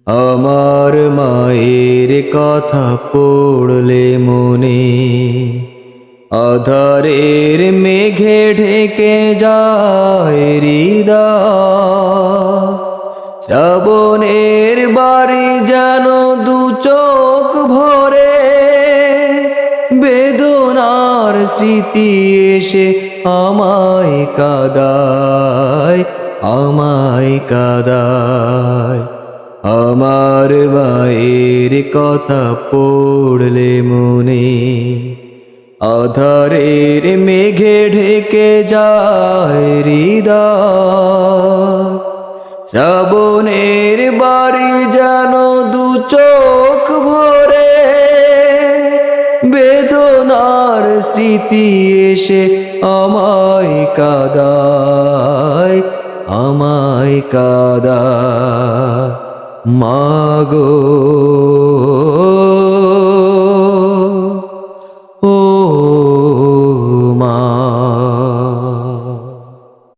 আমার মায়ের কথা পড়লে মনে আধারের মেঘে ঢেকে যায় হৃদয়। শ্রাবণের বাড়ি যেন দু চোখ ভরে, বেদনার স্মৃতি এসে আমায় কাঁদায়, আমায় কাঁদায়। আমার মায়ের কথা পড়লে মনে আধারের মেঘে ঢেকে যায় হৃদয়। শ্রাবণের বাড়ি যেন দু চোখ ভরে, বেদনার স্মৃতি এসে আমায় কাঁদায়, আমায় কাঁদায়। মাগো